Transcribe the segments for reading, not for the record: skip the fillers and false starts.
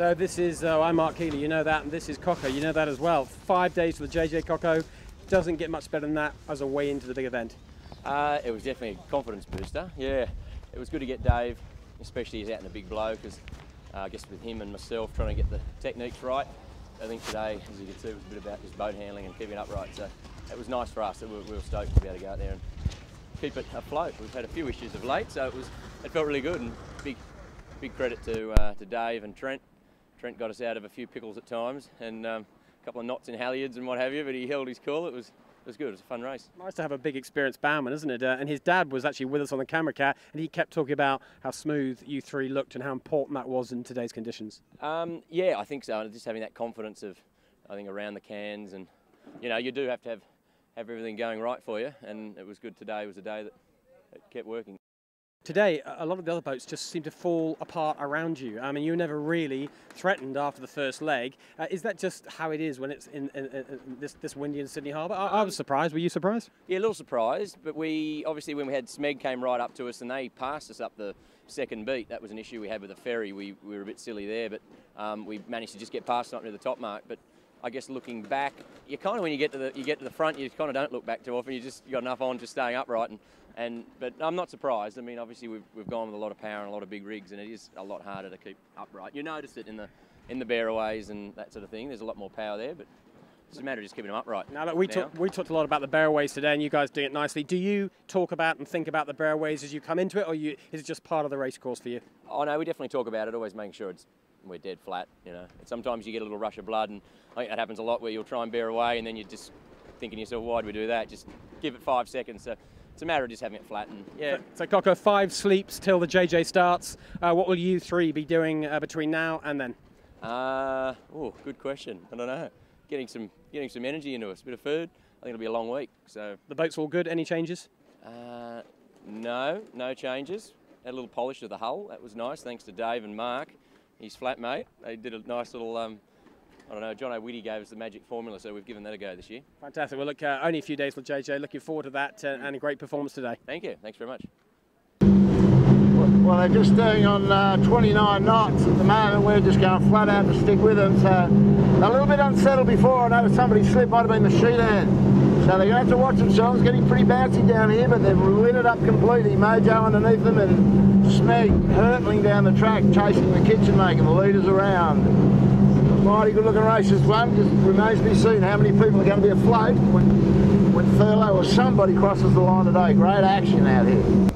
So this is, I'm Mark Keeley, you know that, and this is Coco, you know that as well. 5 days for the JJ Coco. Doesn't get much better than that as a way into the big event. It was definitely a confidence booster. Yeah, it was good to get Dave, especially he's out in a big blow, because I guess with him and myself trying to get the techniques right. I think today, as you can see, it was a bit about just boat handling and keeping it upright. So it was nice for us. We were stoked to be able to go out there and keep it afloat. We've had a few issues of late, so it felt really good. And big credit to Dave and Trent. Trent got us out of a few pickles at times, and a couple of knots in halyards and what have you, but he held his cool. It was good. It was a fun race. Nice to have a big experienced bowman, isn't it? And his dad was actually with us on the camera cat, and he kept talking about how smooth you three looked and how important that was in today's conditions. Yeah, I think so. And just having that confidence of, I think, around the cans, and you know, you do have to have everything going right for you. And it was good today. Was a day that it kept working. Today, a lot of the other boats just seem to fall apart around you. I mean, you were never really threatened after the first leg. Is that just how it is when it's in this windy in Sydney Harbour? I was surprised. Were you surprised? Yeah, a little surprised. But we, obviously, when we had Smeg came right up to us and they passed us up the second beat, that was an issue we had with the ferry. We were a bit silly there, but we managed to just get past up to the top mark. But I guess looking back, you kind of, when you get to the front, you kind of don't look back too often. You got enough on just staying upright. But I'm not surprised. I mean, obviously we've gone with a lot of power and a lot of big rigs, and it is a lot harder to keep upright. You notice it in the bearaways and that sort of thing. There's a lot more power there, but it's a matter of just keeping them upright. Now that we talked a lot about the bearaways today, and you guys doing it nicely. Do you talk about and think about the bearaways as you come into it, or is it just part of the race course for you? Oh no, we definitely talk about it. Always making sure we're dead flat. You know, and sometimes you get a little rush of blood, and I think that happens a lot where you'll try and bear away, and then you're just thinking to yourself, why do we do that? Just give it 5 seconds. So it's a matter of just having it flat. And yeah. So Coco, 5 sleeps till the JJ starts. What will you three be doing between now and then? Oh, good question. I don't know. Getting some energy into us, a bit of food. I think it'll be a long week. So the boat's all good. Any changes? No changes. Had a little polish of the hull. That was nice. Thanks to Dave and Mark, his flatmate. They did a nice little. I don't know, John O'Witty gave us the magic formula, so we've given that a go this year. Fantastic. Well, look, only a few days with JJ. Looking forward to that and a great performance today. Thank you. Thanks very much. Well, they're just doing on 29 knots at the moment. We're just going flat out to stick with them. So they're a little bit unsettled before. I noticed somebody slipped, might have been the sheet hand. So they're going to have to watch themselves. Getting pretty bouncy down here, but they've lit it up completely. Mojo underneath them and Smeg hurtling down the track, chasing the kitchen, making the leaders around. Mighty good looking race this one. Just remains to be seen how many people are going to be afloat when Thurlow or somebody crosses the line today. Great action out here.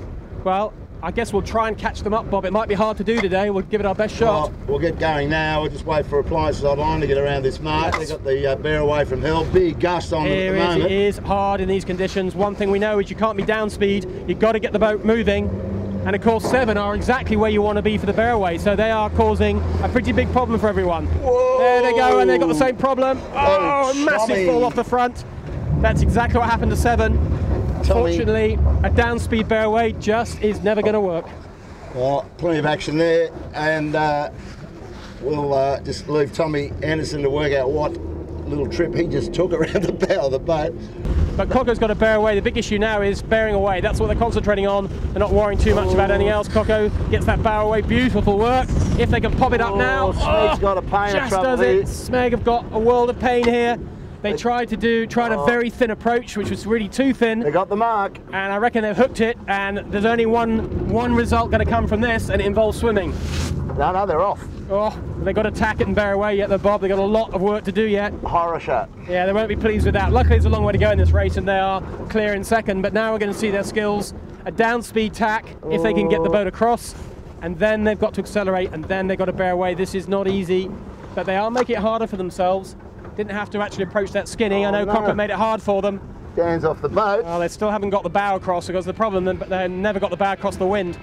Well, I guess we'll try and catch them up, Bob. It might be hard to do today. We'll give it our best shot. Well, we'll get going now. We'll just wait for appliances online to get around this mark. They've got the bear away from hell. Big gust on at the moment. It is hard in these conditions. One thing we know is you can't be down speed. You've got to get the boat moving. And of course, 7 are exactly where you want to be for the bearaway, so they are causing a pretty big problem for everyone. Whoa. There they go, and they've got the same problem. Oh, a massive fall off the front. That's exactly what happened to 7. Fortunately, a down-speed bearaway just is never going to work. Well, plenty of action there, and we'll just leave Tommy Anderson to work out what little trip he just took around the bow of the boat. But Coco's got to bear away. The big issue now is bearing away. That's what they're concentrating on. They're not worrying too much about anything else. Coco gets that bow away. Beautiful work. If they can pop it up now. Smeg's got a pain of trouble does here. it. Smeg have got a world of pain here. They tried a very thin approach, which was really too thin. They got the mark. And I reckon they've hooked it, and there's only one result going to come from this, and it involves swimming. No, they're off. Oh, they've got to tack it and bear away yet, though, Bob. They've got a lot of work to do yet. Horror shot. Yeah, they won't be pleased with that. Luckily, there's a long way to go in this race, and they are clear in second. But now we're going to see their skills. A down-speed tack, if they can get the boat across. And then they've got to accelerate, and then they've got to bear away. This is not easy, but they are making it harder for themselves. Didn't have to actually approach that skinny. I know Coco made it hard for them. Dan's off the boat. Well, they still haven't got the bow across because the problem, but they never got the bow across the wind.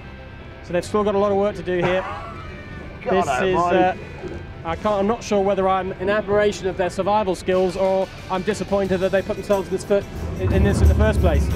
So they've still got a lot of work to do here. I'm not sure whether I'm in admiration of their survival skills or I'm disappointed that they put themselves in this in the first place.